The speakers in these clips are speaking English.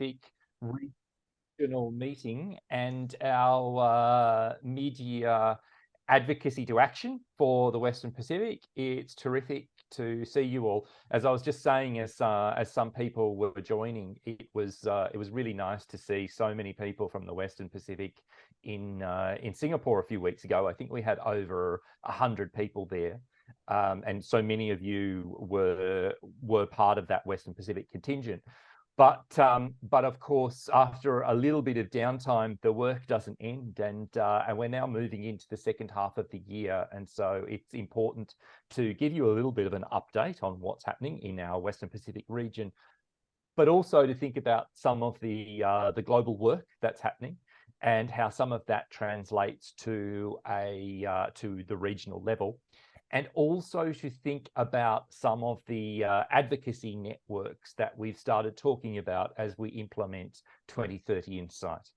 Pacific regional meeting and our media advocacy to action for the Western Pacific. It's terrific to see you all. As I was just saying, as some people were joining, it was really nice to see so many people from the Western Pacific in Singapore a few weeks ago. I think we had over 100 people there. And so many of you were part of that Western Pacific contingent. But of course, after a little bit of downtime, the work doesn't end, and we're now moving into the second half of the year, and so it's important to give you a little bit of an update on what's happening in our Western Pacific region, but also to think about some of the global work that's happening and how some of that translates to the regional level. And also to think about some of the advocacy networks that we've started talking about as we implement 2030 Insight.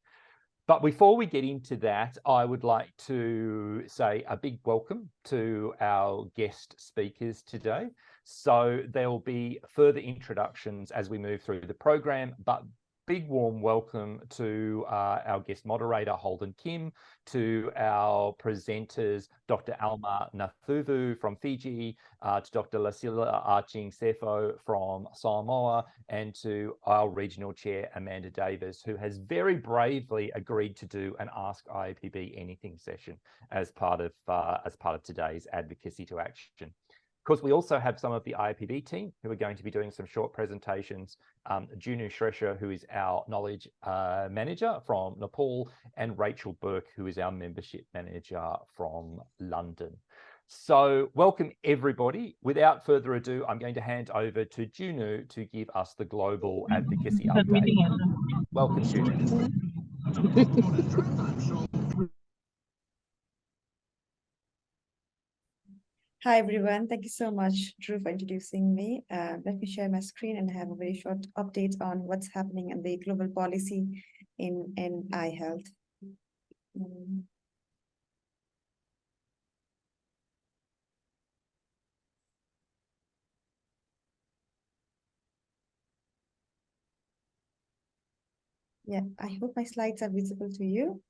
But before we get into that, I would like to say a big welcome to our guest speakers today. So there will be further introductions as we move through the program, but big warm welcome to our guest moderator, Holden Kim, to our presenters, Dr. Alma Nacuva from Fiji, to Dr. Lasila Arching Sefo from Samoa, and to our regional chair, Amanda Davis, who has very bravely agreed to do an Ask IAPB Anything session as part of today's advocacy to action. Of course, we also have some of the IAPB team who are going to be doing some short presentations. Junu Shresha, who is our knowledge manager from Nepal, and Rachel Burke, who is our membership manager from London. So welcome, everybody. Without further ado, I'm going to hand over to Junu to give us the global advocacy update. Welcome, Junu. Hi, everyone. Thank you so much, Drew, for introducing me. Let me share my screen and have a very short update on what's happening in the global policy in eye health. Yeah, I hope my slides are visible to you.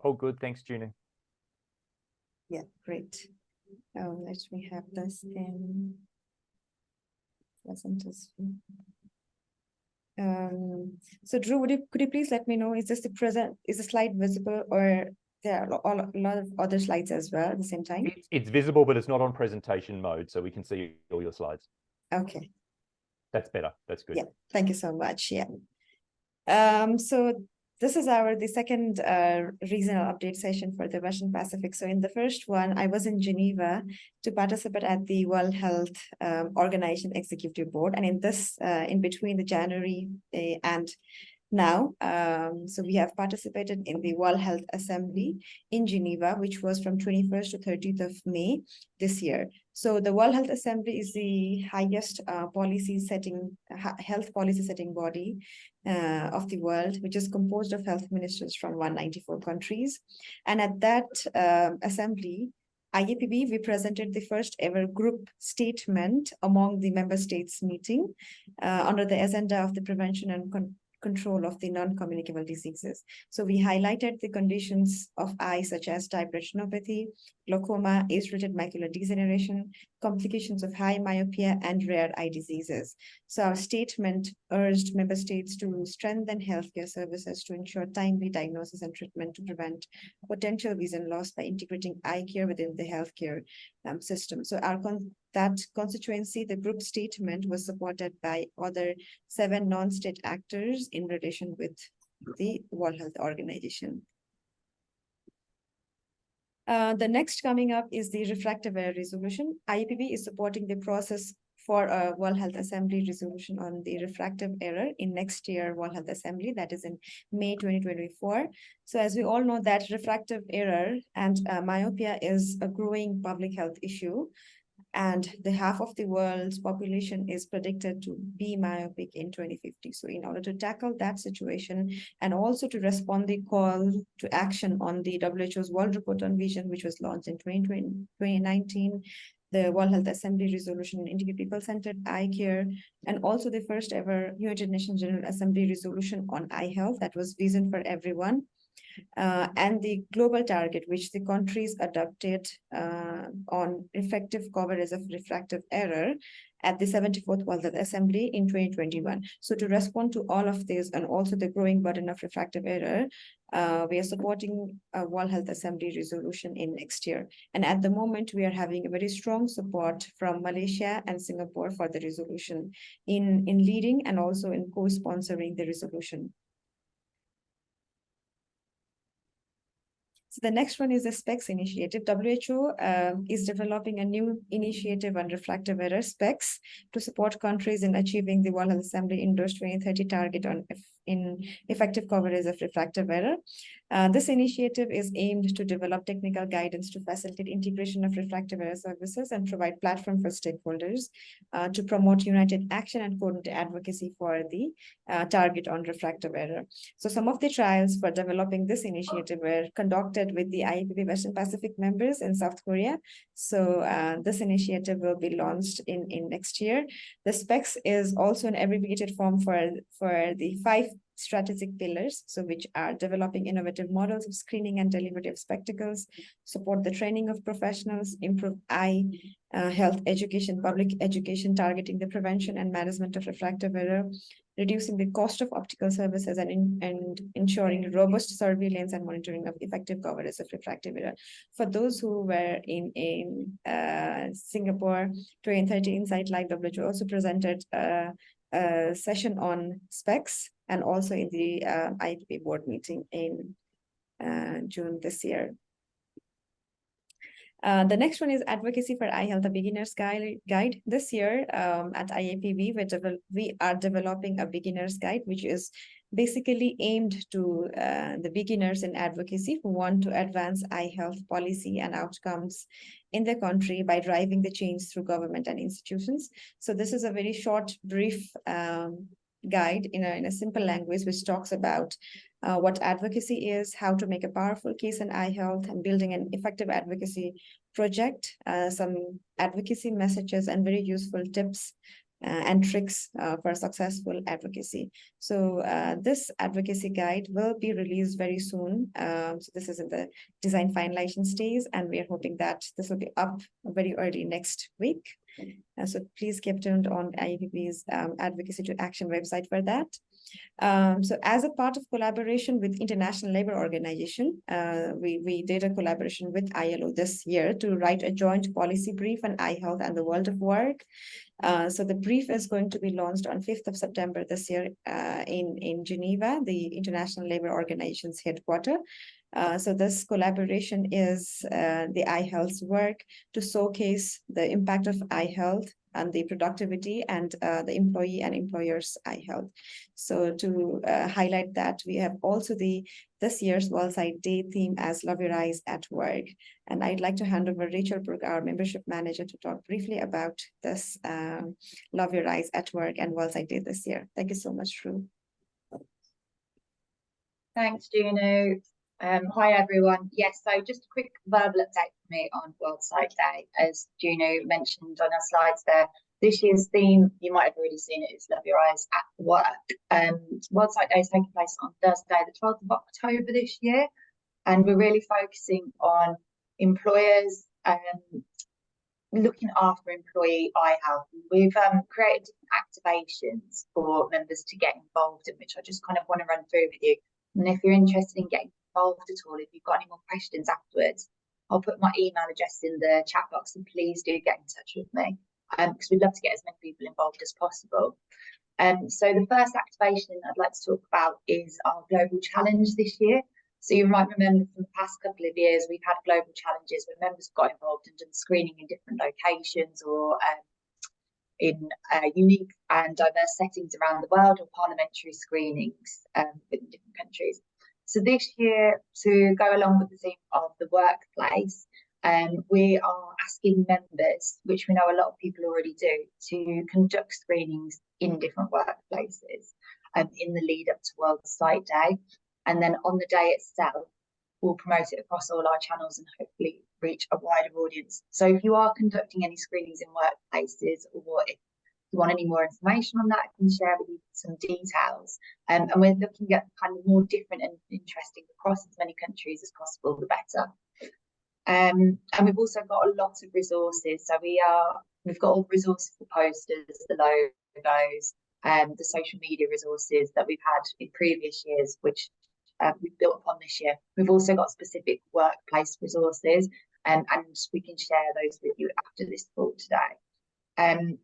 Oh, good. Thanks, Junu. Yeah, great. Let me have this in presenters. So Drew, could you please let me know, is the slide visible, or there are a lot of other slides as well at the same time? It's visible, but it's not on presentation mode, so we can see all your slides. Okay. That's better. That's good. Yeah, thank you so much. Yeah. So this is the second regional update session for the Western Pacific. So in the first one, I was in Geneva to participate at the World Health Organization Executive Board. And in this, in between the January and now, so we have participated in the World Health Assembly in Geneva, which was from 21st to 30th of May this year. So the World Health Assembly is the highest health policy setting body of the world, which is composed of health ministers from 194 countries. And at that assembly, IAPB, we presented the first ever group statement among the member states meeting under the agenda of the prevention and control of the non-communicable diseases. So we highlighted the conditions of eye, such as type retinopathy, glaucoma, age-related macular degeneration, complications of high myopia, and rare eye diseases. So our statement urged member states to strengthen healthcare services to ensure timely diagnosis and treatment to prevent potential vision loss by integrating eye care within the healthcare system. So that constituency, the group statement, was supported by other 7 non-state actors in relation with the World Health Organization. The next coming up is the refractive error resolution. IAPB is supporting the process for a World Health Assembly resolution on the refractive error in next year World Health Assembly, that is in May 2024. So as we all know that refractive error and myopia is a growing public health issue, and the half of the world's population is predicted to be myopic in 2050. So in order to tackle that situation and also to respond the call to action on the WHO's World Report on Vision, which was launched in 2019, the World Health Assembly resolution on integrated people-centered eye care, and also the first ever United Nations General Assembly resolution on eye health, that was Vision for Everyone. And the global target, which the countries adopted on effective coverage of refractive error at the 74th World Health Assembly in 2021. So to respond to all of this and also the growing burden of refractive error, we are supporting a World Health Assembly resolution in next year. And at the moment, we are having a very strong support from Malaysia and Singapore for the resolution in leading and also in co-sponsoring the resolution. So the next one is the SPECS initiative. WHO is developing a new initiative on refractive error, SPECS, to support countries in achieving the World Health Assembly endorsed 2030 target on in effective coverage of refractive error. This initiative is aimed to develop technical guidance to facilitate integration of refractive error services and provide platform for stakeholders to promote united action and coordinated advocacy for the target on refractive error. So some of the trials for developing this initiative were conducted with the IAPB Western Pacific members in South Korea. So this initiative will be launched in next year. The SPECS is also an abbreviated form for the 5 strategic pillars, so which are developing innovative models of screening and delivery of spectacles, support the training of professionals, improve eye health education, public education, targeting the prevention and management of refractive error, reducing the cost of optical services, and ensuring robust surveillance and monitoring of effective coverage of refractive error. For those who were in Singapore 2030 Insight Live, WHO also presented a session on SPECS and also in the IAPB board meeting in June this year. The next one is Advocacy for Eye Health, a beginner's guide. This year at IAPB, we are developing a beginner's guide, which is basically aimed to the beginners in advocacy who want to advance eye health policy and outcomes in the country by driving the change through government and institutions. So this is a very short, brief guide in a simple language, which talks about what advocacy is, how to make a powerful case in eye health, and building an effective advocacy project, some advocacy messages, and very useful tips and tricks for successful advocacy. So this advocacy guide will be released very soon. So this is in the design finalization stage, and we are hoping that this will be up very early next week. So please keep tuned on IAPB's Advocacy to Action website for that. So as a part of collaboration with International Labour Organization, we did a collaboration with ILO this year to write a joint policy brief on eye health and the world of work. So the brief is going to be launched on 5th of September this year in Geneva, the International Labour Organization's headquarters. So this collaboration is the eye health's work to showcase the impact of eye health and the productivity and the employee and employer's eye health. So to highlight that, we have also this year's World Sight Day theme as Love Your Eyes at Work. And I'd like to hand over Rachel Brook, our membership manager, to talk briefly about this Love Your Eyes at Work and World Sight Day this year. Thank you so much, Ru. Thanks, Juno. Hi, everyone. Yes, so just a quick verbal update for me on World Sight Day. As Juno mentioned on our slides there, this year's theme, you might have already seen it, is Love Your Eyes at Work. World Sight Day is taking place on Thursday, the 12th of October this year, and we're really focusing on employers looking after employee eye health. We've created different activations for members to get involved in, which I just kind of want to run through with you. And if you're interested in getting involved at all, if you've got any more questions afterwards, I'll put my email address in the chat box, and please do get in touch with me because we'd love to get as many people involved as possible. So the first activation I'd like to talk about is our global challenge this year. So you might remember from the past couple of years, we've had global challenges where members have got involved and done screening in different locations or in unique and diverse settings around the world, or parliamentary screenings in different countries. So this year, to go along with the theme of the workplace, we are asking members, which we know a lot of people already do, to conduct screenings in different workplaces in the lead up to World Sight Day. And then on the day itself, we'll promote it across all our channels and hopefully reach a wider audience. So if you are conducting any screenings in workplaces, or if you want any more information on that, I can share with you some details. And we're looking at kind of more different and interesting across as many countries as possible, the better. And we've also got a lot of resources. So we've got all the resources, the posters, the logos, the social media resources that we've had in previous years, which we've built upon this year. We've also got specific workplace resources, and we can share those with you after this talk today.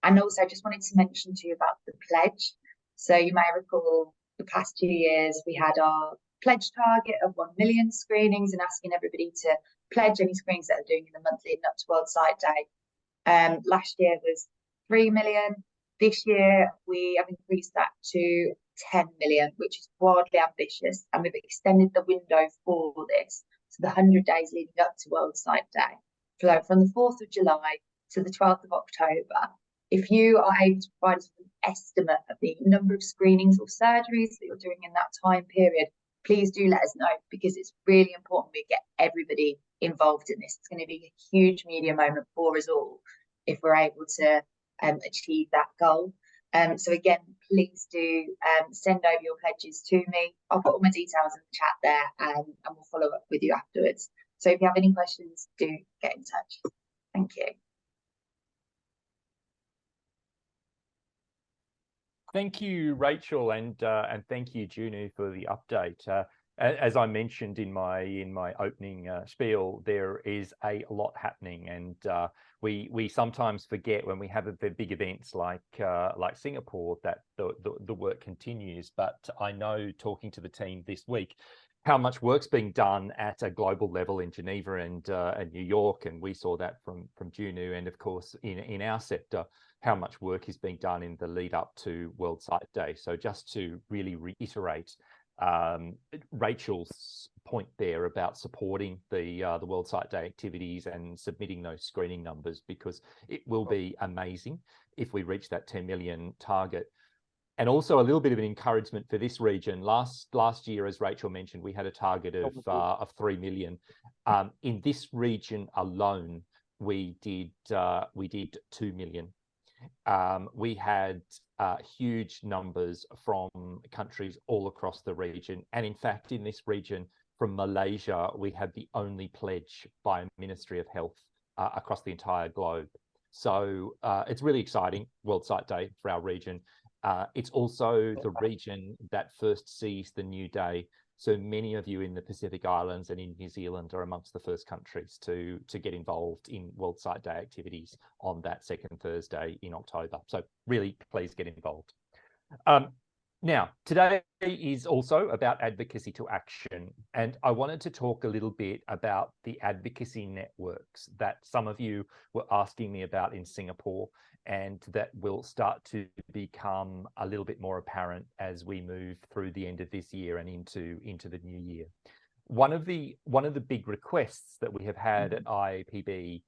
And also just wanted to mention to you about the pledge. So you may recall the past 2 years, we had our pledge target of 1 million screenings and asking everybody to pledge any screenings that they're doing in the month leading up to World Sight Day. Last year was 3 million. This year, we have increased that to 10 million, which is wildly ambitious. And we've extended the window for this to the 100 days leading up to World Sight Day. So from the 4th of July to the 12th of October, if you are able to provide us with an estimate of the number of screenings or surgeries that you're doing in that time period, please do let us know, because it's really important we get everybody involved in this. It's going to be a huge media moment for us all if we're able to achieve that goal. So again, please do send over your pledges to me. I'll put all my details in the chat there, and we'll follow up with you afterwards. So if you have any questions, do get in touch. Thank you. Thank you, Rachel, and thank you, Junu, for the update. As I mentioned in my opening spiel, there is a lot happening, and we sometimes forget when we have the big events like Singapore that the work continues. But I know, talking to the team this week, how much work's being done at a global level in Geneva and New York, and we saw that from Junu, and of course in our sector, how much work is being done in the lead up to World Sight Day. So just to really reiterate Rachel's point there about supporting the World Sight Day activities and submitting those screening numbers, because it will be amazing if we reach that 10 million target. And also a little bit of an encouragement for this region. Last year, as Rachel mentioned, we had a target of 3 million. In this region alone, we did 2 million. We had huge numbers from countries all across the region. And in fact, in this region, from Malaysia, we had the only pledge by Ministry of Health across the entire globe. So it's really exciting, World Sight Day for our region. It's also the region that first sees the new day. So many of you in the Pacific Islands and in New Zealand are amongst the first countries to get involved in World Sight Day activities on that second Thursday in October. So really, please get involved. Now, today is also about advocacy to action, and I wanted to talk a little bit about the advocacy networks that some of you were asking me about in Singapore, and that will start to become a little bit more apparent as we move through the end of this year and into the new year. One of the big requests that we have had at IAPB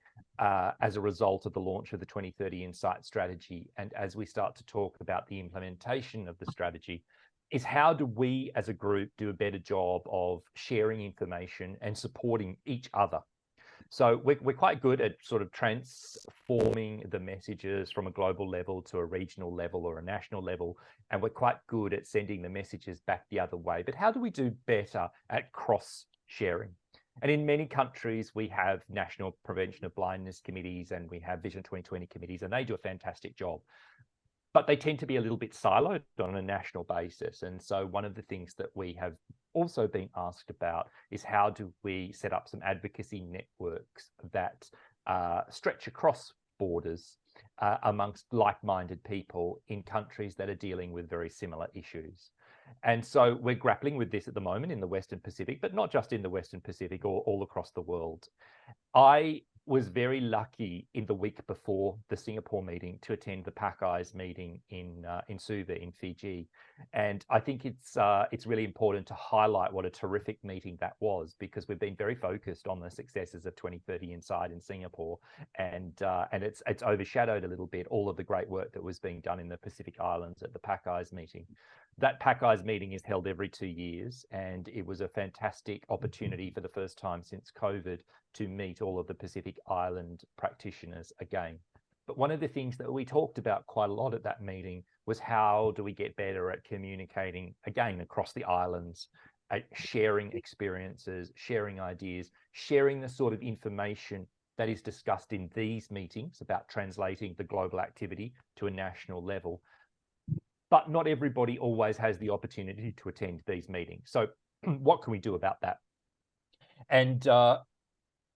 as a result of the launch of the 2030 Insight strategy, and as we start to talk about the implementation of the strategy, is how do we as a group do a better job of sharing information and supporting each other? So we're quite good at sort of transforming the messages from a global level to a regional level or a national level, and we're quite good at sending the messages back the other way. But how do we do better at cross-sharing? And in many countries, we have national prevention of blindness committees, and we have Vision 2020 committees, and they do a fantastic job. But they tend to be a little bit siloed on a national basis. And so one of the things that we have also been asked about is how do we set up some advocacy networks that stretch across borders amongst like-minded people in countries that are dealing with very similar issues. And so we're grappling with this at the moment in the Western Pacific, but not just in the Western Pacific, or all across the world. I was very lucky in the week before the Singapore meeting to attend the PacEYES meeting in Suva in Fiji, and I think it's really important to highlight what a terrific meeting that was, because we've been very focused on the successes of 2030 Inside in Singapore, and it's overshadowed a little bit all of the great work that was being done in the Pacific Islands at the PacEYES meeting. That PacEYES meeting is held every 2 years, and it was a fantastic opportunity for the first time since COVID to meet all of the Pacific Island practitioners again. But one of the things that we talked about quite a lot at that meeting was how do we get better at communicating again across the islands, at sharing experiences, sharing ideas, sharing the sort of information that is discussed in these meetings about translating the global activity to a national level. But not everybody always has the opportunity to attend these meetings. So what can we do about that? And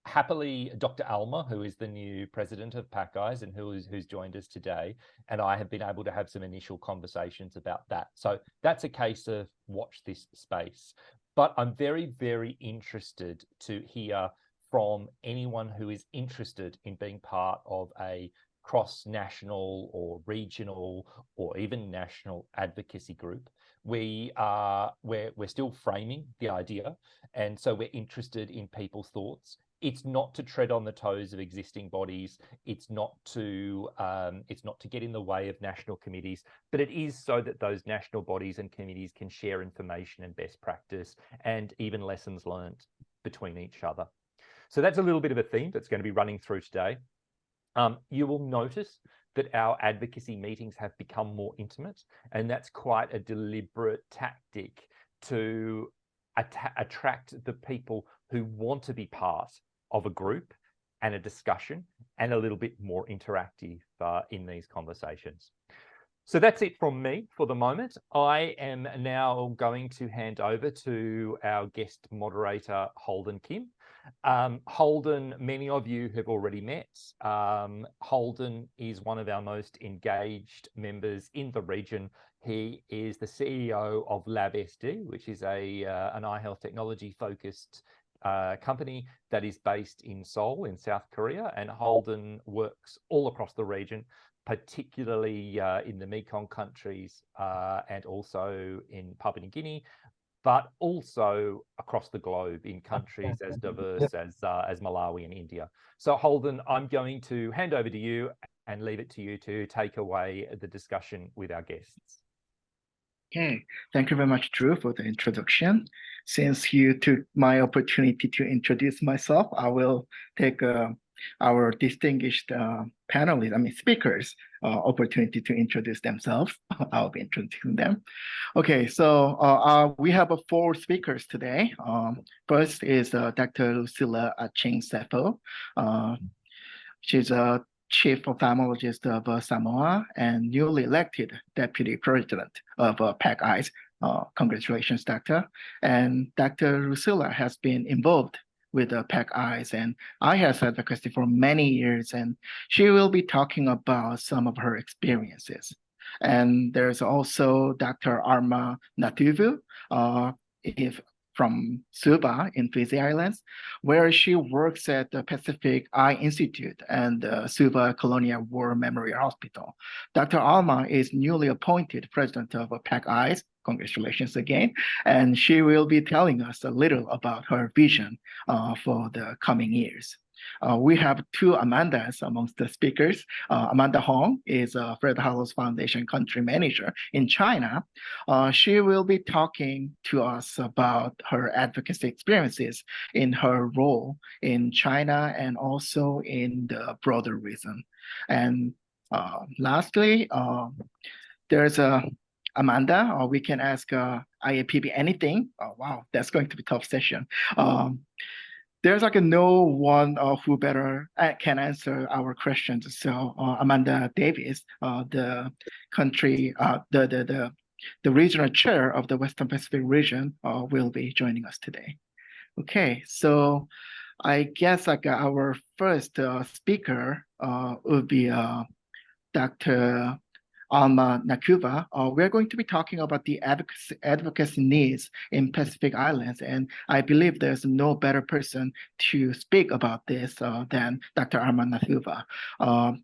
happily, Dr. Alma, who is the new president of PacEYES and who's joined us today, and I have been able to have some initial conversations about that. So that's a case of watch this space. But I'm very, very interested to hear from anyone who is interested in being part of a cross-national or regional or even national advocacy group. We're still framing the idea, and so we're interested in people's thoughts. It's not to tread on the toes of existing bodies. It's not to get in the way of national committees, but it is so that those national bodies and committees can share information and best practice and even lessons learned between each other. So that's a little bit of a theme that's going to be running through today. You will notice that our advocacy meetings have become more intimate, and that's quite a deliberate tactic to attract the people who want to be part of a group and a discussion and a little bit more interactive in these conversations. So that's it from me for the moment. I am now going to hand over to our guest moderator, Holden Kim. Holden, many of you have already met. Holden is one of our most engaged members in the region. He is the CEO of LabSD, which is an eye health technology focused company that is based in Seoul in South Korea, and Holden works all across the region, particularly in the Mekong countries and also in Papua New Guinea, but also across the globe in countries as diverse as Malawi and India. So Holden, I'm going to hand over to you and leave it to you to take away the discussion with our guests. Okay, thank you very much, Drew, for the introduction. Since you took my opportunity to introduce myself, I will take our distinguished speakers opportunity to introduce themselves. I'll be introducing them. Okay, so we have 4 speakers today. First is Dr. Lucilla Aching Sefo. She's a Chief Ophthalmologist of Samoa and newly elected Deputy President of PacEYES. Congratulations, Doctor. And Dr. Lucilla has been involved with PacEYES and eye health advocacy for many years, and she will be talking about some of her experiences. And there's also Dr. Alma Nacuva, from Suva in Fiji Islands, where she works at the Pacific Eye Institute and the Suva Colonial War Memorial Hospital. Dr. Alma is newly appointed president of PacEYES. Congratulations again. And she will be telling us a little about her vision for the coming years. We have 2 Amandas amongst the speakers. Amanda Huang is Fred Hollows Foundation Country Manager in China. She will be talking to us about her advocacy experiences in her role in China and also in the broader region. And lastly, there's Amanda, or we can ask IAPB anything. Oh, wow, that's going to be a tough session. There's no one who better can answer our questions. So Amanda Davis, the regional chair of the Western Pacific region, will be joining us today. Okay, so I guess our first speaker would be Dr. Alma Nacuva. We're going to be talking about the advocacy needs in Pacific Islands, and I believe there's no better person to speak about this than Dr. Alma Nacuva.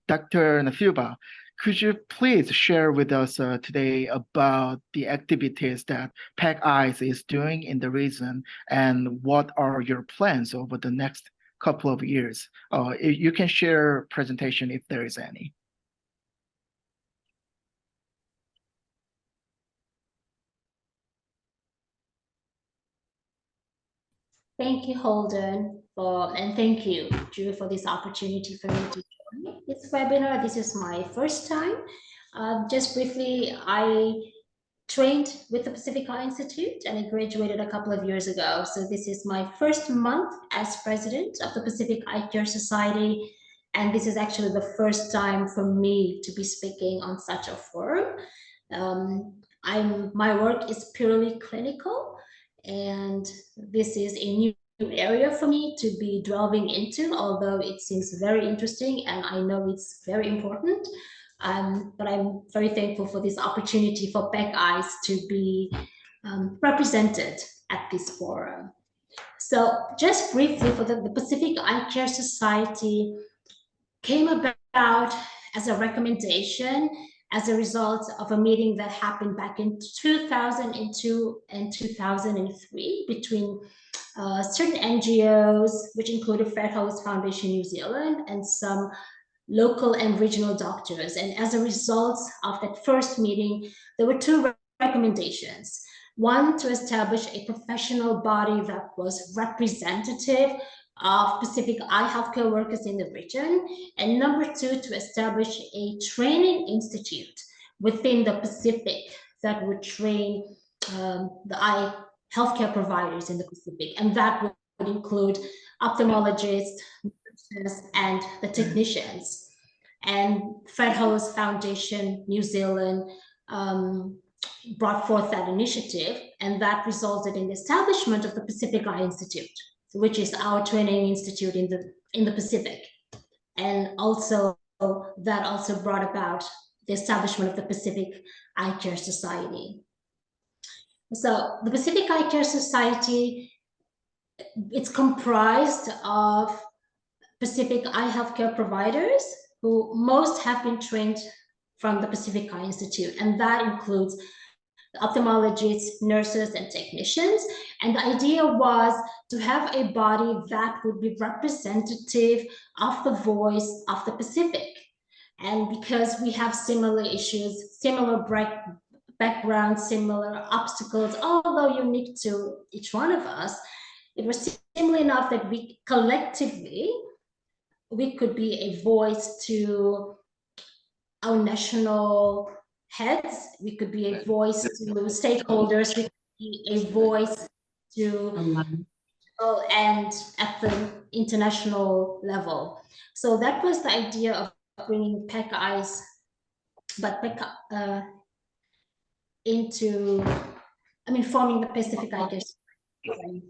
Dr. Nacuva, could you please share with us today about the activities that PacEYES is doing in the region, and what are your plans over the next couple of years? You can share presentation if there is any. Thank you, Holden, and thank you, Drew, for this opportunity for me to join this webinar. This is my first time. Just briefly, I trained with the Pacific Eye Institute and I graduated a couple of years ago. So this is my first month as president of the Pacific Eye Care Society. And this is actually the first time for me to be speaking on such a forum. My work is purely clinical, and this is a new area for me to be delving into, although it seems very interesting and I know it's very important. But I'm very thankful for this opportunity for PacEYES to be represented at this forum. So just briefly, for the Pacific Eye Care Society came about as a recommendation as a result of a meeting that happened back in 2002 and 2003 between certain NGOs, which included Fred Howes Foundation New Zealand and some local and regional doctors. And as a result of that first meeting, there were two recommendations. One, to establish a professional body that was representative of Pacific eye healthcare workers in the region. And number two, to establish a training institute within the Pacific that would train the eye healthcare providers in the Pacific. And that would include ophthalmologists, nurses, and the technicians. And Fred Howes Foundation New Zealand brought forth that initiative, and that resulted in the establishment of the Pacific Eye Institute, which is our training institute in the Pacific. And also that also brought about the establishment of the Pacific Eye Care Society. So the Pacific Eye Care Society, it's comprised of Pacific eye healthcare providers who most have been trained from the Pacific Eye Institute, and that includes ophthalmologists, nurses, and technicians. And the idea was to have a body that would be representative of the voice of the Pacific. And because we have similar issues, similar backgrounds, similar obstacles, although unique to each one of us, it was similar enough that we collectively, we could be a voice to our national heads, we could be a voice to stakeholders, we could be a voice to and at the international level. So that was the idea of bringing PacEYES, but forming the Pacific Eye Care Society.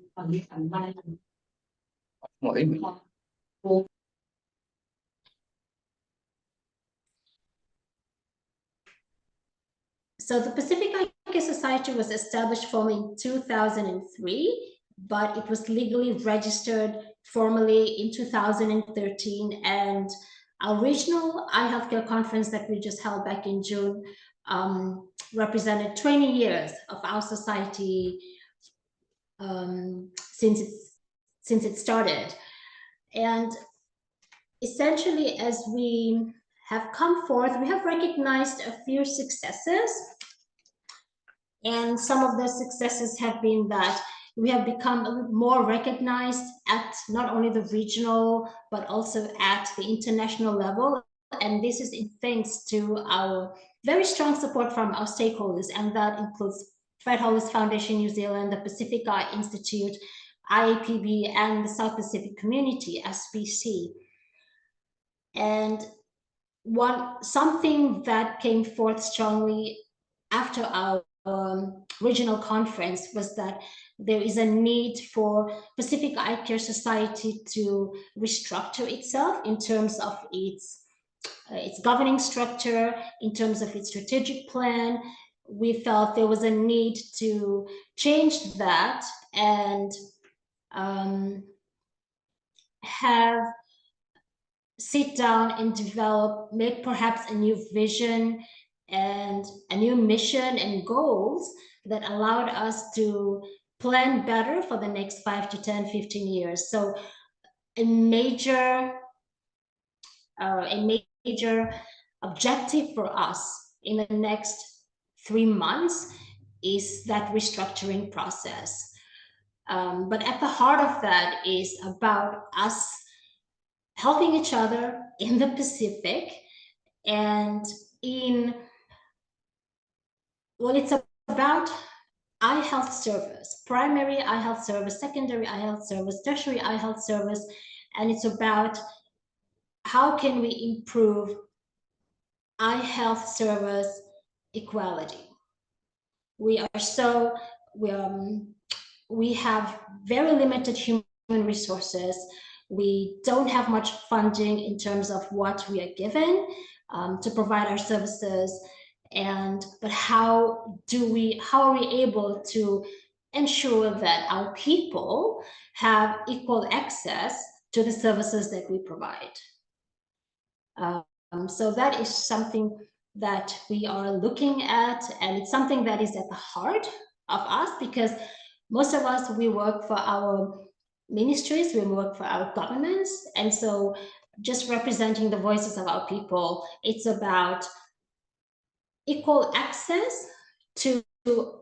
So the Pacific Eye Care Society was established formally in 2003, but it was legally registered formally in 2013. And our regional eye healthcare conference that we just held back in June represented 20 years of our society since it started. And essentially, as we have come forth, we have recognized a few successes. And some of those successes have been that we have become more recognized at not only the regional, but also at the international level. And this is in thanks to our very strong support from our stakeholders. And that includes Fred Howes Foundation New Zealand, the Pacific Eye Institute, IAPB, and the South Pacific Community, SPC. And something that came forth strongly after our regional conference was that there is a need for Pacific Eye Care Society to restructure itself in terms of its its governing structure, in terms of its strategic plan. We felt there was a need to change that and sit down and make perhaps a new vision and a new mission and goals that allowed us to plan better for the next 5 to 10, 15 years. So a major objective for us in the next 3 months is that restructuring process. But at the heart of that is about us helping each other in the Pacific and it's about eye health service, primary eye health service, secondary eye health service, tertiary eye health service, and it's about how can we improve eye health service equality. We have very limited human resources. We don't have much funding in terms of what we are given to provide our services. But how are we able to ensure that our people have equal access to the services that we provide? So that is something that we are looking at, and it's something that is at the heart of us, because most of us, we work for our ministries, we work for our governments, and so just representing the voices of our people, it's about equal access to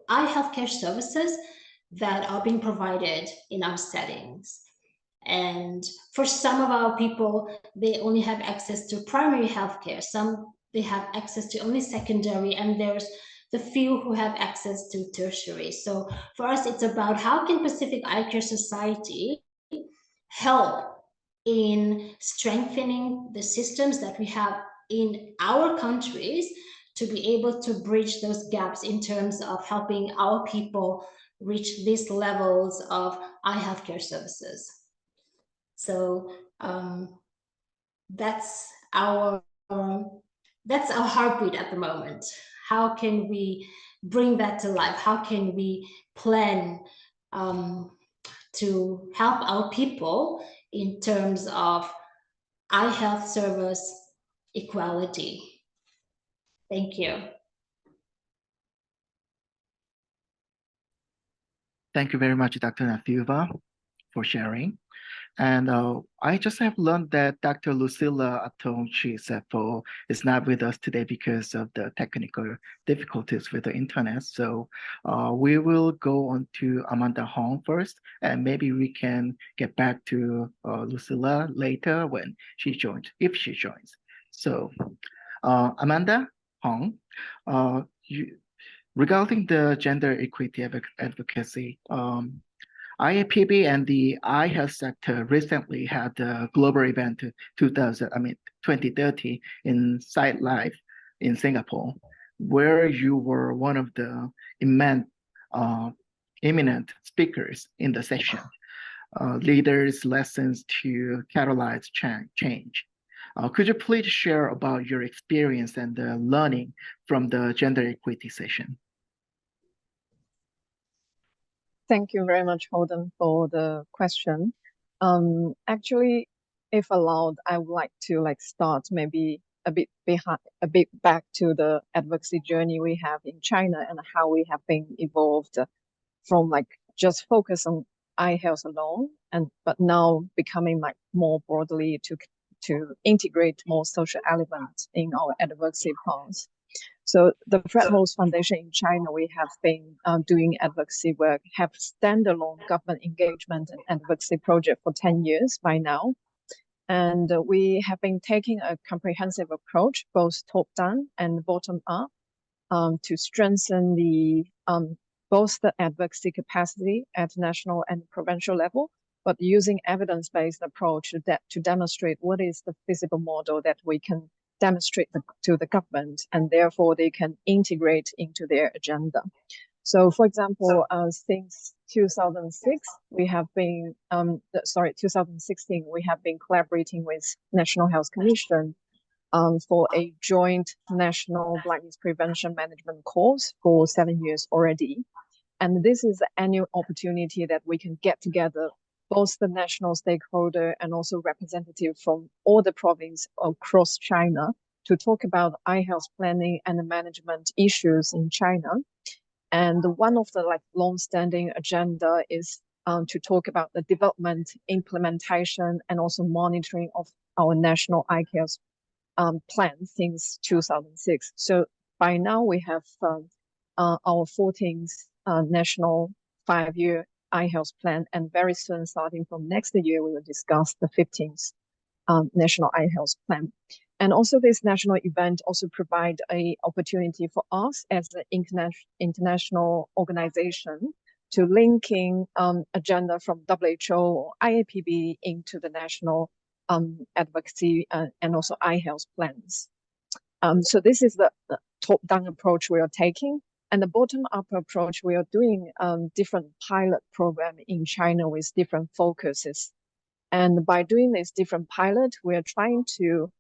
eye healthcare services that are being provided in our settings. And for some of our people, they only have access to primary healthcare. Some, they have access to only secondary, and there's the few who have access to tertiary. So for us, it's about how can Pacific Eye Care Society help in strengthening the systems that we have in our countries to be able to bridge those gaps in terms of helping our people reach these levels of eye healthcare services. So that's our heartbeat at the moment. How can we bring that to life? How can we plan to help our people in terms of eye health service equality? Thank you. Thank you very much, Dr. Nacuva, for sharing. And I just have learned that Dr. Lucilla Atonchi Seppo is not with us today because of the technical difficulties with the internet. So we will go on to Amanda Huang first, and maybe we can get back to Lucilla later when she joins, if she joins. So Amanda Huang, regarding the gender equity advocacy, IAPB and the eye health sector recently had a global event 2030 in Sight Life in Singapore, where you were one of the eminent speakers in the session, leaders' lessons to catalyze change. Could you please share about your experience and learning from the gender equity session? Thank you very much, Holden, for the question. Actually, if allowed, I would like to start maybe a bit back to the advocacy journey we have in China and how we have been evolved from just focus on eye health alone, but now becoming more broadly to integrate more social elements in our advocacy plans. So the Fred Rose Foundation in China, we have been doing advocacy work, have standalone government engagement and advocacy project for 10 years by now. And we have been taking a comprehensive approach, both top-down and bottom-up, to strengthen both the advocacy capacity at national and provincial level, but using evidence-based approach to demonstrate what is the feasible model that we can demonstrate to the government, and therefore they can integrate into their agenda. So, for example, since 2016, we have been collaborating with National Health Commission for a joint national blindness prevention management course for 7 years already. And this is an annual opportunity that we can get together both the national stakeholder and also representative from all the provinces across China to talk about eye health planning and management issues in China. And one of the long-standing agenda is to talk about the development, implementation, and also monitoring of our national eye care plan since 2006. So by now we have our 14th national 5-year eye health plan, and very soon, starting from next year, we will discuss the 15th national eye health plan. And also this national event also provide an opportunity for us as an international organization to linking agenda from WHO or IAPB into the national advocacy and also eye health plans. So this is the top-down approach we are taking. And the bottom-up approach, we are doing different pilot program in China with different focuses. And by doing this different pilot, we are trying to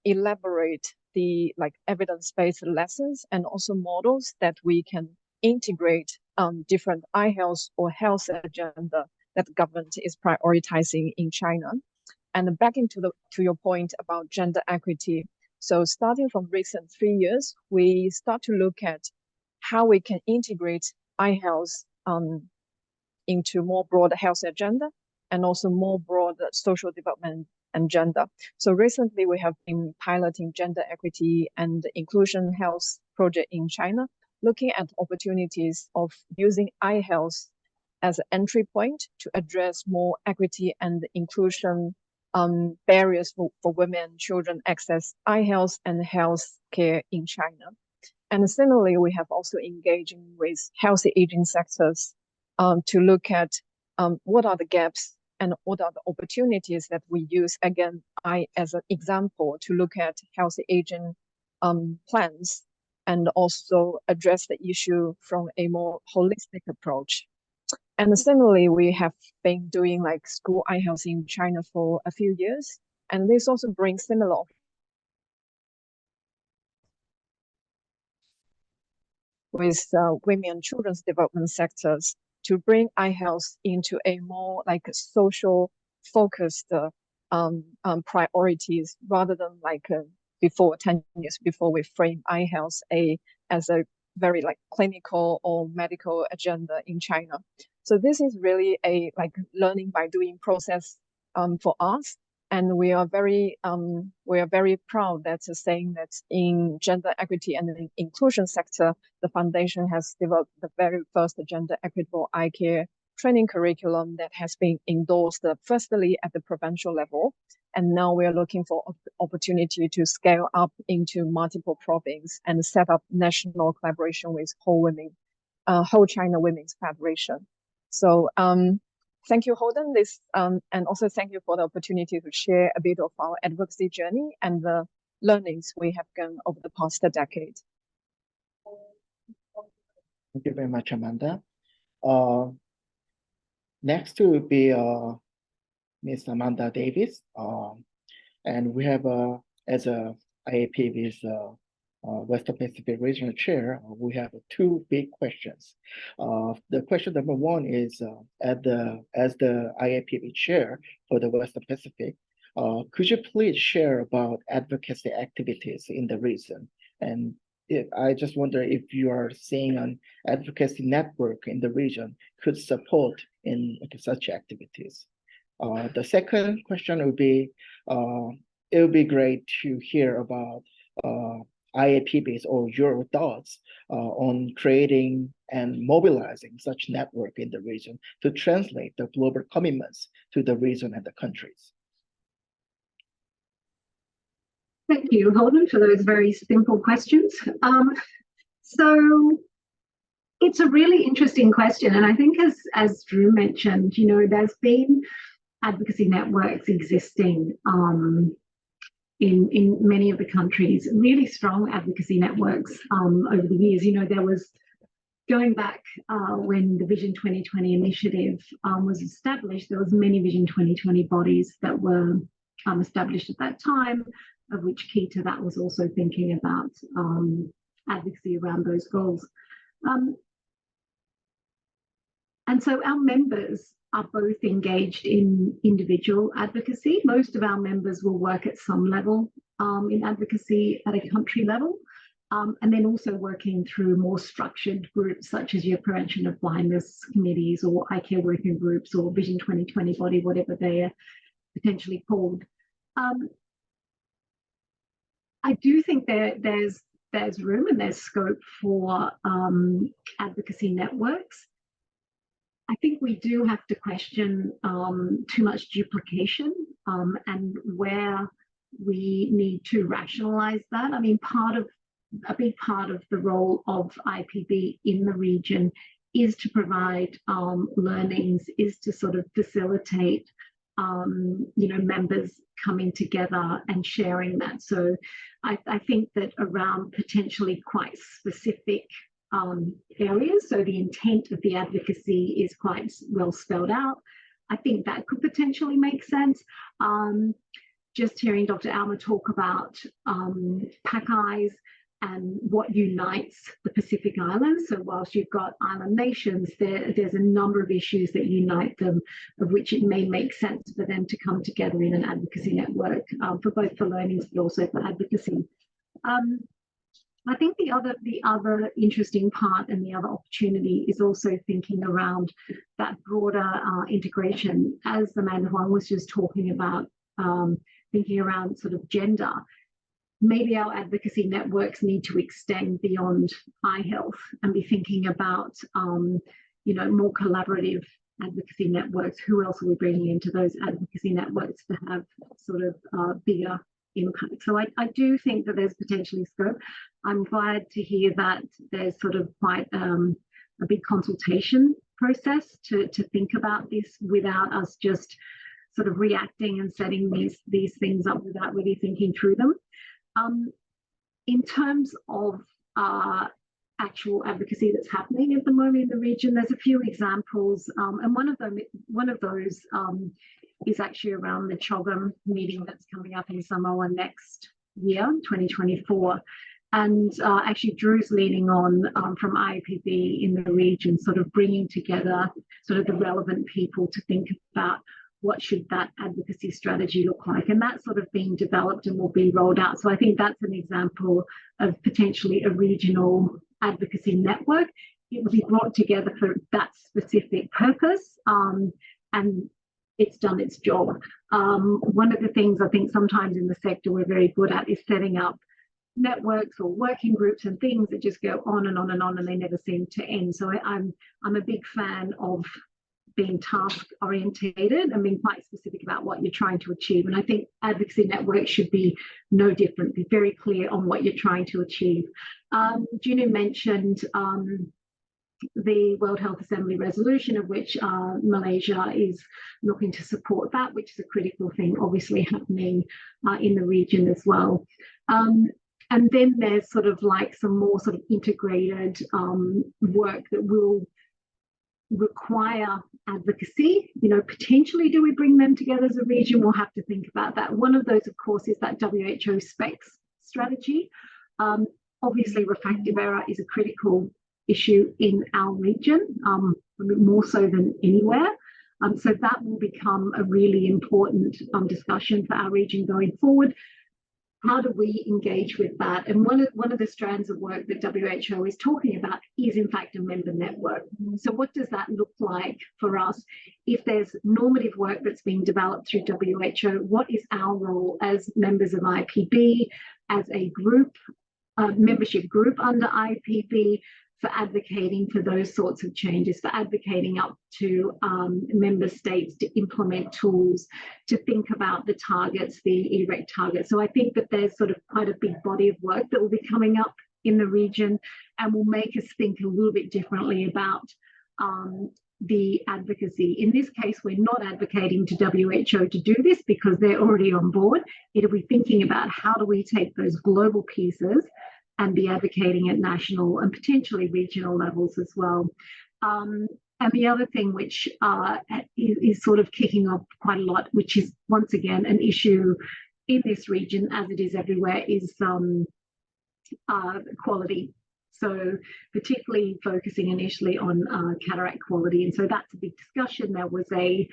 elaborate the evidence-based lessons and also models that we can integrate different eye health or health agenda that the government is prioritizing in China. And back to your point about gender equity. So starting from recent 3 years, we start to look at how we can integrate eye health into more broader health agenda and also more broad social development agenda. So recently we have been piloting gender equity and inclusion health project in China, looking at opportunities of using eye health as an entry point to address more equity and inclusion barriers for women and children access eye health and health care in China. And similarly, we have also engaging with healthy aging sectors to look at what are the gaps and what are the opportunities that we use, again, as an example, to look at healthy aging plans and also address the issue from a more holistic approach. And similarly, we have been doing school eye health in China for a few years, and this also brings similar with women and children's development sectors to bring eye health into a more social focused priorities rather than before 10 years before we frame eye health as a very clinical or medical agenda in China. So this is really a learning by doing process for us. And we are very proud that's saying that in gender equity and the inclusion sector, the foundation has developed the very first gender equitable eye care training curriculum that has been endorsed firstly at the provincial level. And now we are looking for opportunity to scale up into multiple provinces and set up national collaboration with Whole China Women's Federation. So thank you, Holden. And also thank you for the opportunity to share a bit of our advocacy journey and the learnings we have gone over the past decade. Thank you very much, Amanda. Next will be Ms. Amanda Davis. And we have, as IAPB's Western Pacific Regional Chair, we have 2 big questions. The question number 1 is, as the IAPB Chair for the Western Pacific, could you please share about advocacy activities in the region? And I just wonder if you are seeing an advocacy network in the region could support in such activities. The second question would be, it would be great to hear about IAPB's or your thoughts on creating and mobilizing such network in the region to translate the global commitments to the region and the countries. Thank you, Holden, for those very simple questions. So it's a really interesting question. And I think as Drew mentioned, there's been advocacy networks existing in many of the countries, really strong advocacy networks over the years. There was, going back when the Vision 2020 initiative was established, there was many Vision 2020 bodies that were established at that time. of which key to that was also thinking about advocacy around those goals. And so our members are both engaged in individual advocacy. Most of our members will work at some level in advocacy at a country level, and then also working through more structured groups such as your prevention of blindness committees or eye care working groups or Vision 2020 body, whatever they are potentially called. I do think there's room and there's scope for advocacy networks. I think we do have to question too much duplication and where we need to rationalize that. I mean, a big part of the role of IAPB in the region is to provide learnings, is to sort of facilitate members coming together and sharing that. So I think that around potentially quite specific areas, so the intent of the advocacy is quite well spelled out. I think that could potentially make sense. Just hearing Dr. Alma talk about PacEYES and what unites the Pacific Islands. So whilst you've got island nations, there's a number of issues that unite them, of which it may make sense for them to come together in an advocacy network for both for learnings but also for advocacy. I think the other interesting part and the other opportunity is also thinking around that broader integration, as Amanda Huang was just talking about, thinking around sort of gender. Maybe our advocacy networks need to extend beyond eye health and be thinking about, more collaborative advocacy networks. Who else are we bringing into those advocacy networks to have sort of bigger impact? So I do think that there's potentially scope. I'm glad to hear that there's sort of quite a big consultation process to think about this without us just sort of reacting and setting these things up without really thinking through them. In terms of actual advocacy that's happening at the moment in the region, there's a few examples, and one of those is actually around the CHOGM meeting that's coming up in Samoa next year, 2024. And actually Drew's leading on from IAPB in the region, sort of bringing together sort of the relevant people to think about what should that advocacy strategy look like. And that's sort of being developed and will be rolled out. So I think that's an example of potentially a regional advocacy network. It will be brought together for that specific purpose, and it's done its job. One of the things I think sometimes in the sector we're very good at is setting up networks or working groups and things that just go on and on and on, and they never seem to end. So I'm a big fan of being task orientated and being quite specific about what you're trying to achieve. And I think advocacy networks should be no different, be very clear on what you're trying to achieve. Juno mentioned the World Health Assembly resolution, of which Malaysia is looking to support that, which is a critical thing obviously happening in the region as well. And then there's sort of like some more sort of integrated work that will require advocacy. Potentially do we bring them together as a region? We'll have to think about that. One of those, of course, is that WHO SPECS strategy. Obviously, refractive error is a critical issue in our region, more so than anywhere. So that will become a really important discussion for our region going forward. How do we engage with that? And one of the strands of work that WHO is talking about is, in fact, a member network. So what does that look like for us? If there's normative work that's being developed through WHO, what is our role as members of IAPB, as a group, membership group under IAPB, for advocating for those sorts of changes, for advocating up to member states to implement tools, to think about the targets, the EREC targets. So I think that there's sort of quite a big body of work that will be coming up in the region and will make us think a little bit differently about the advocacy. In this case, we're not advocating to WHO to do this because they're already on board. It'll be thinking about how do we take those global pieces and be advocating at national and potentially regional levels as well. And the other thing which is sort of kicking off quite a lot, which is once again an issue in this region, as it is everywhere, is quality. So particularly focusing initially on cataract quality. And so that's a big discussion. There was a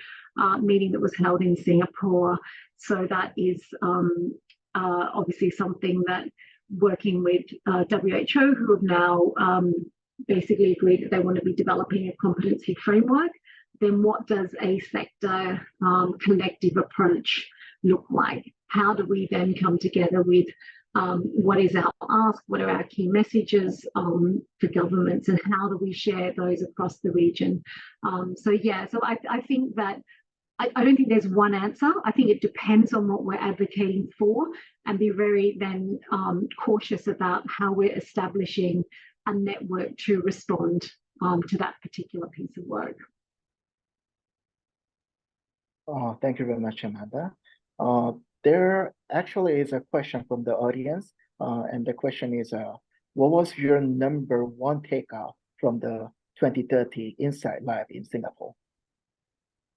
meeting that was held in Singapore. So that is obviously something that working with WHO, who have now basically agreed that they want to be developing a competency framework. Then what does a sector collective approach look like? How do we then come together with what is our ask, what are our key messages for governments, and how do we share those across the region? So I think that I don't think there's one answer. I think it depends on what we're advocating for, and be very then cautious about how we're establishing a network to respond to that particular piece of work. Thank you very much, Amanda. There actually is a question from the audience, and the question is, what was your #1 takeout from the 2030 Insight Live in Singapore?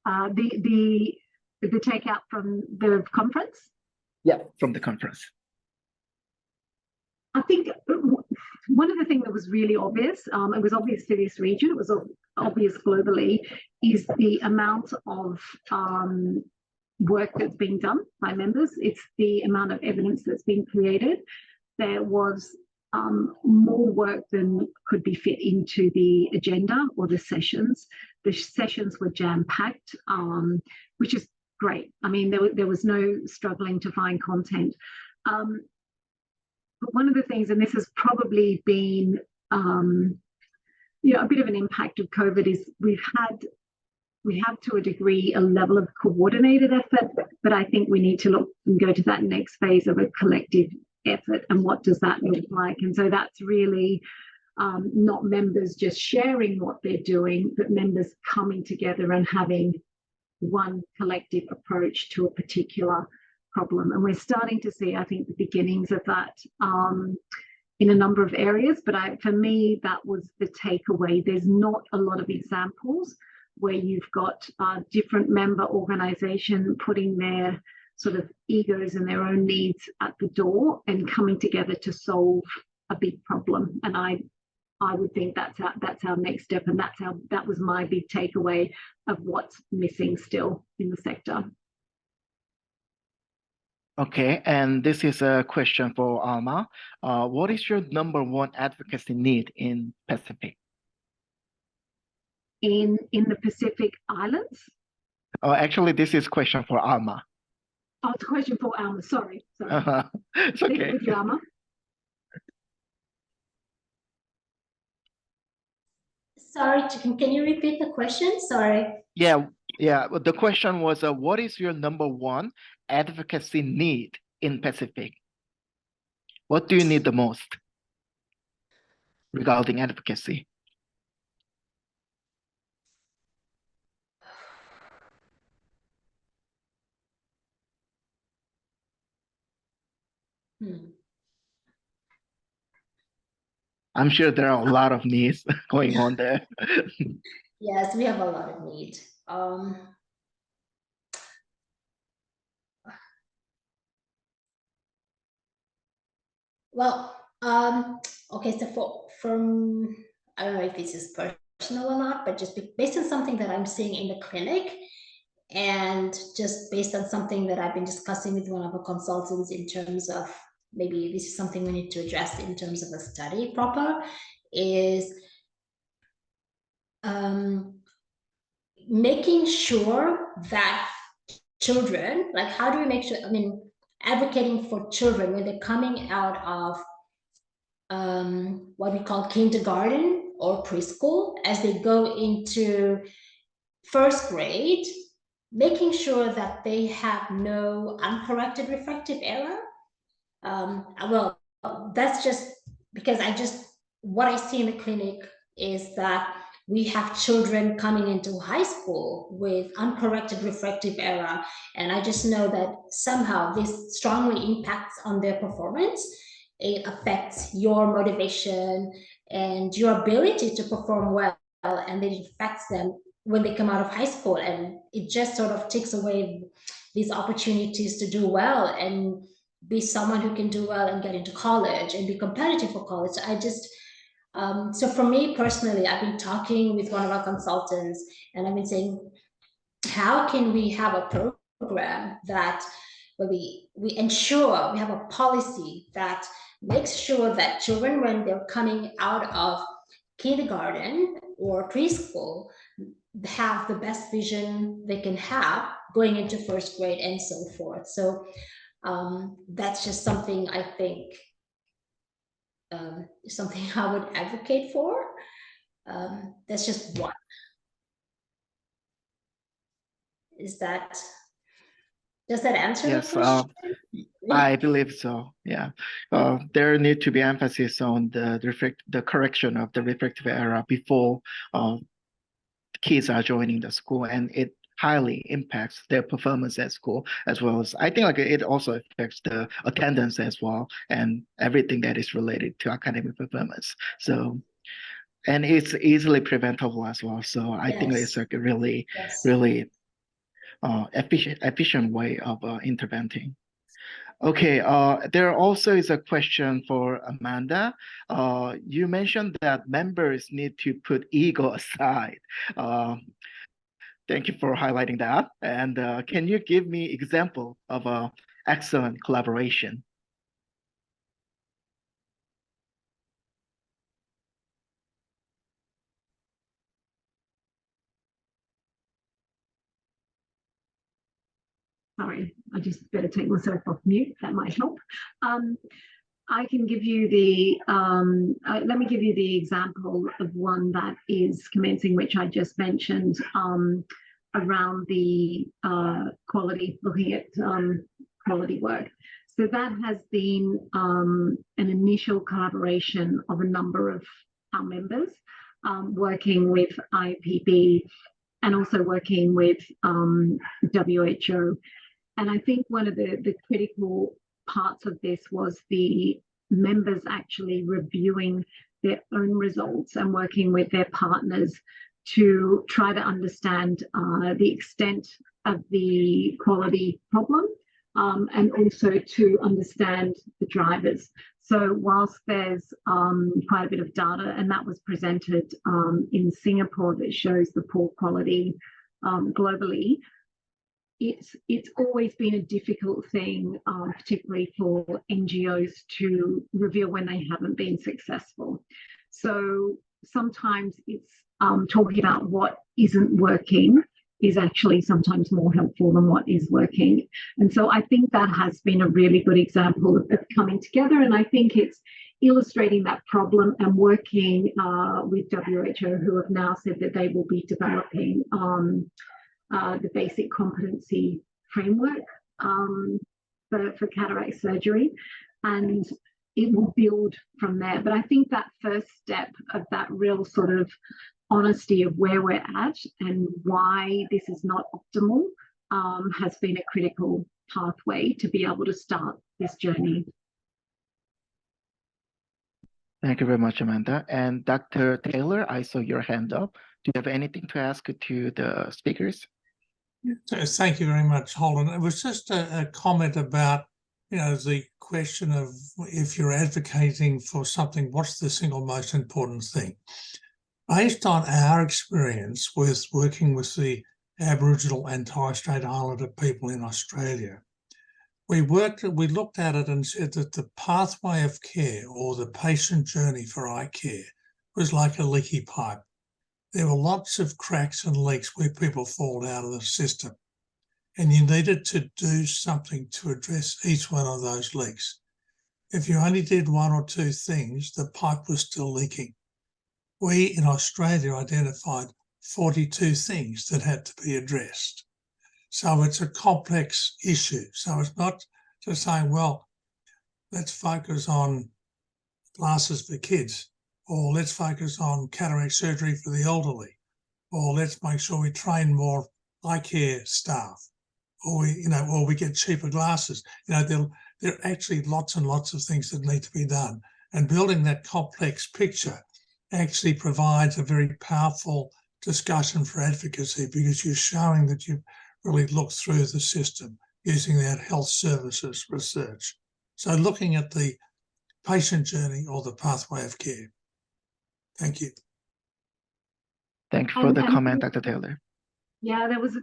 The takeout from the conference? Yeah, from the conference. I think one of the things that was really obvious, it was obvious to this region, it was obvious globally, is the amount of work that's being done by members. It's the amount of evidence that's been created. There was more work than could be fit into the agenda or the sessions. The sessions were jam-packed, which is great. I mean, there was no struggling to find content. But one of the things, and this has probably been a bit of an impact of COVID, is we have to a degree a level of coordinated effort, but I think we need to look and go to that next phase of a collective effort, and what does that look like? And so that's really not members just sharing what they're doing, but members coming together and having one collective approach to a particular problem. And we're starting to see, I think, the beginnings of that in a number of areas, but for me, that was the takeaway. There's not a lot of examples where you've got different member organization putting their sort of egos and their own needs at the door and coming together to solve a big problem. And I would think that's our next step, and that was my big takeaway of what's missing still in the sector. Okay, and this is a question for Alma. What is your #1 advocacy need in Pacific? In the Pacific Islands? Oh, actually, this is a question for Alma. Oh, it's a question for Alma. Sorry. It's okay. Thank you, Alma. Sorry, can you repeat the question? Sorry. Yeah. The question was, what is your #1 advocacy need in Pacific? What do you need the most regarding advocacy? I'm sure there are a lot of needs going on there. Yes, we have a lot of need. Well, okay, so from I don't know if this is personal or not, but just based on something that I'm seeing in the clinic, and just based on something that I've been discussing with one of the consultants in terms of maybe this is something we need to address in terms of a study proper, is making sure that children, like how do we make sure, I mean, advocating for children when they're coming out of what we call kindergarten or preschool, as they go into first grade, making sure that they have no uncorrected refractive error. Well, that's just because what I see in the clinic is that we have children coming into high school with uncorrected refractive error. And I just know that somehow this strongly impacts on their performance. It affects your motivation and your ability to perform well, and it affects them when they come out of high school, and it just sort of takes away these opportunities to do well and be someone who can do well and get into college and be competitive for college. So for me personally, I've been talking with one of our consultants and I've been saying, how can we have a program that where we ensure we have a policy that makes sure that children, when they're coming out of kindergarten or preschool, have the best vision they can have going into first grade and so forth. So that's just something I think something I would advocate for. That's just one. Does that answer Yes, the question? I believe so. Yeah, there need to be emphasis on the correction of the reflective error before kids are joining the school, and it highly impacts their performance at school, as well as I think like it also affects the attendance as well and everything that is related to academic performance. So, and it's easily preventable as well. So I think it's like a really efficient way of intervening. Okay, there also is a question for Amanda. You mentioned that members need to put ego aside. Thank you for highlighting that. And can you give me example of excellent collaboration? Sorry, I just better take myself off mute. That might help. I can give you the, let me give you the example of one that is commencing, which I just mentioned, around the quality, looking at quality work. So that has been an initial collaboration of a number of our members, working with IAPB and also working with WHO. And I think one of the critical parts of this was the members actually reviewing their own results and working with their partners to try to understand the extent of the quality problem, and also to understand the drivers. So whilst there's quite a bit of data, and that was presented in Singapore, that shows the poor quality globally, it's always been a difficult thing, particularly for NGOs, to reveal when they haven't been successful. So sometimes it's talking about what isn't working is actually sometimes more helpful than what is working. And so I think that has been a really good example of coming together. And I think it's illustrating that problem and working with WHO, who have now said that they will be developing the basic competency framework for cataract surgery, and it will build from there. But I think that first step of that real sort of honesty of where we're at and why this is not optimal has been a critical pathway to be able to start this journey. Thank you very much, Amanda. And Dr. Taylor, I saw your hand up. Do you have anything to ask to the speakers? Thank you very much, Holden. It was just a comment about, the question of if you're advocating for something, what's the single most important thing? Based on our experience with working with the Aboriginal and Torres Strait Islander people in Australia, we looked at it and said that the pathway of care, or the patient journey for eye care, was like a leaky pipe. There were lots of cracks and leaks where people fall out of the system, and you needed to do something to address each one of those leaks. If you only did one or two things, the pipe was still leaking. We in Australia identified 42 things that had to be addressed. So it's a complex issue. So it's not just saying, well, let's focus on glasses for kids, or let's focus on cataract surgery for the elderly, or let's make sure we train more eye care staff, or we get cheaper glasses. There are actually lots and lots of things that need to be done. And building that complex picture actually provides a very powerful discussion for advocacy, because you're showing that you've really looked through the system using that health services research. So looking at the patient journey or the pathway of care. Thank you. Thank you for the And comment, Dr. Taylor. Yeah, there was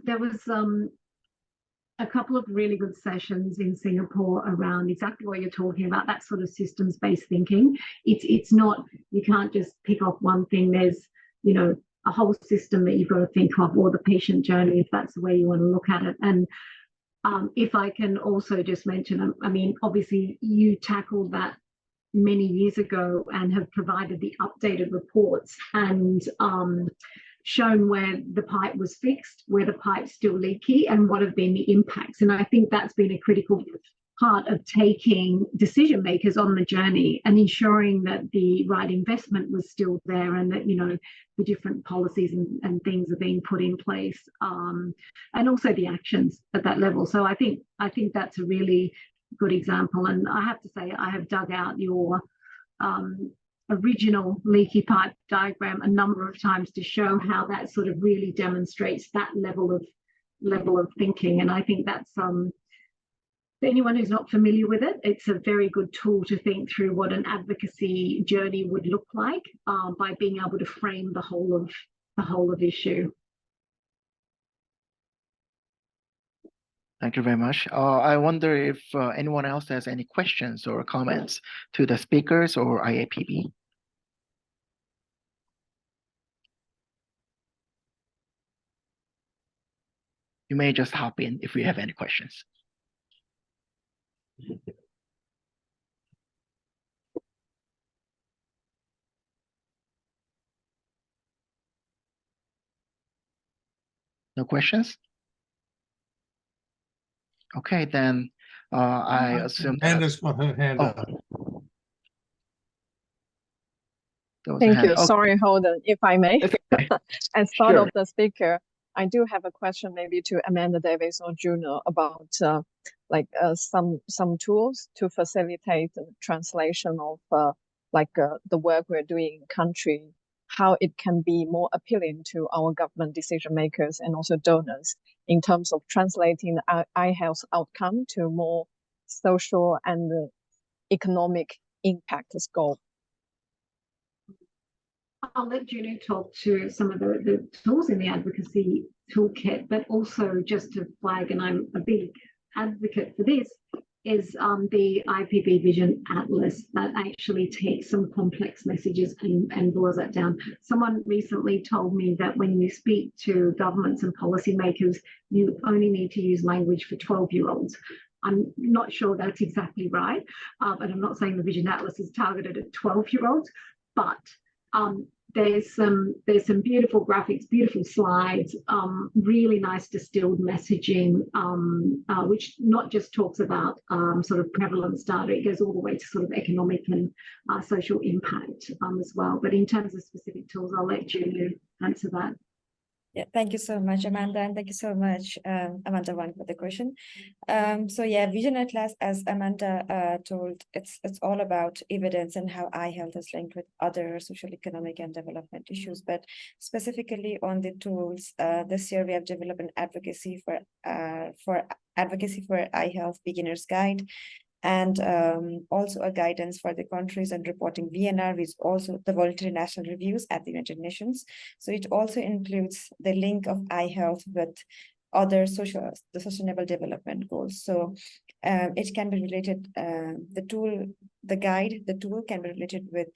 a couple of really good sessions in Singapore around exactly what you're talking about, that sort of systems-based thinking. It's not, you can't just pick off one thing. There's, you know, a whole system that you've got to think of, or the patient journey, if that's the way you want to look at it. And if I can also just mention, I mean, obviously you tackled that many years ago and have provided the updated reports and shown where the pipe was fixed, where the pipe's still leaky, and what have been the impacts. And I think that's been a critical part of taking decision makers on the journey and ensuring that the right investment was still there, and that, you know, the different policies and things are being put in place, and also the actions at that level. So I think that's a really good example. And I have to say, I have dug out your original leaky pipe diagram a number of times to show how that sort of really demonstrates that level of thinking. And I think that's for anyone who's not familiar with it, it's a very good tool to think through what an advocacy journey would look like, by being able to frame the whole of issue. Thank you very much. I wonder if anyone else has any questions or comments to the speakers or IAPB. You may just hop in if you have any questions. No questions? Okay, then I assume that. Amanda's got her hand up. Thank you. Okay. Sorry, Holden, if I may. Okay. As part Sure. of the speaker, I do have a question maybe to Amanda Davis or Juno about some tools to facilitate the translation of the work we're doing in country, how it can be more appealing to our government decision makers and also donors in terms of translating the eye health outcome to more social and economic impact scope. I'll let Juno talk to some of the tools in the advocacy toolkit, but also just to flag, and I'm a big advocate for this, is the IAPB Vision Atlas that actually takes some complex messages and boils that down. Someone recently told me that when you speak to governments and policymakers, you only need to use language for 12-year-olds. I'm not sure that's exactly right, and I'm not saying the Vision Atlas is targeted at 12-year-olds, but there's some beautiful graphics, beautiful slides, really nice distilled messaging, which not just talks about sort of prevalence data, it goes all the way to sort of economic and social impact as well. But in terms of specific tools, I'll let Julia answer that. Yeah, thank you so much, Amanda, and thank you so much, Amanda Huang, for the question. So yeah, Vision Atlas, as Amanda told, it's all about evidence and how eye health is linked with other social, economic, and development issues. But specifically on the tools, this year we have developed an advocacy for eye health beginners guide, and also a guidance for the countries and reporting VNR, which is also the voluntary national reviews at the United Nations. So it also includes the link of eye health with other the sustainable development goals. So it can be related, the tool can be related with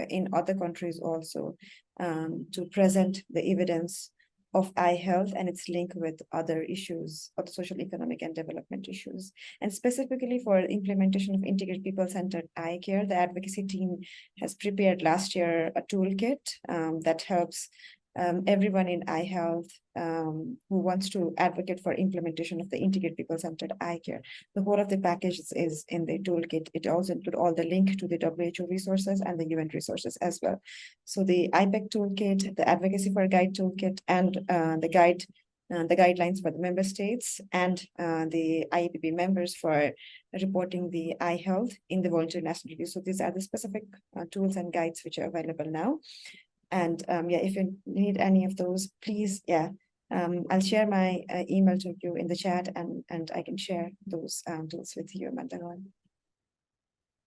in other countries also, to present the evidence of eye health and its link with other issues of social, economic, and development issues. And specifically for implementation of integrated people-centered eye care, the advocacy team has prepared last year a toolkit that helps everyone in eye health who wants to advocate for implementation of the integrated people-centered eye care. The whole of the package is in the toolkit. It also includes all the link to the WHO resources and the UN resources as well. So the IPEC toolkit, the advocacy for a guide toolkit, and the guidelines for the member states and the IAPB members for reporting the eye health in the voluntary national review. So these are the specific tools and guides which are available now. And yeah, if you need any of those, please, I'll share my email to you in the chat, and I can share those tools with you, Amanda Huang.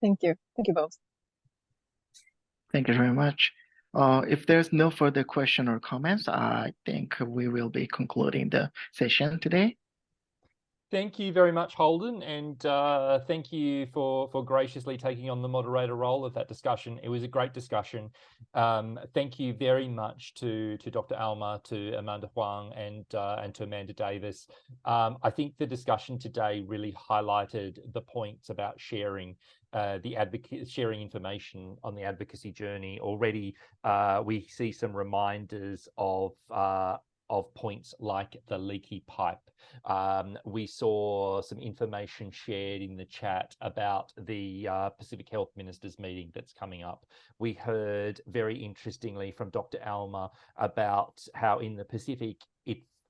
Thank you. Thank you both. Thank you very much. If there's no further question or comments, I think we will be concluding the session today. Thank you very much, Holden, and thank you for graciously taking on the moderator role of that discussion. It was a great discussion. Thank you very much to Dr. Alma, to Amanda Huang, and to Amanda Davis. I think the discussion today really highlighted the points about sharing sharing information on the advocacy journey. Already, we see some reminders of points like the leaky pipe. We saw some information shared in the chat about the Pacific Health Ministers meeting that's coming up. We heard very interestingly from Dr. Alma about how in the Pacific,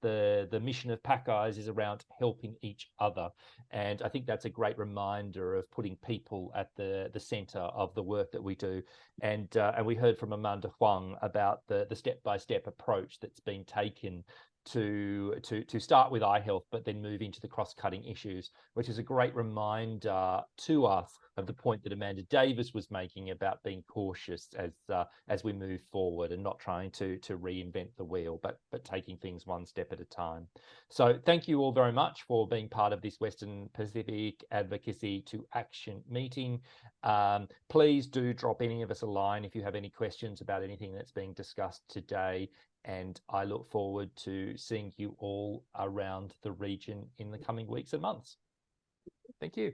the mission of PacEYES is around helping each other. And I think that's a great reminder of putting people at the center of the work that we do. And we heard from Amanda Huang about the step-by-step approach that's been taken to start with eye health, but then move into the cross-cutting issues, which is a great reminder to us of the point that Amanda Davis was making about being cautious as we move forward and not trying to reinvent the wheel, but taking things one step at a time. So thank you all very much for being part of this Western Pacific Advocacy to Action meeting. Please do drop any of us a line if you have any questions about anything that's being discussed today. And I look forward to seeing you all around the region in the coming weeks and months. Thank you.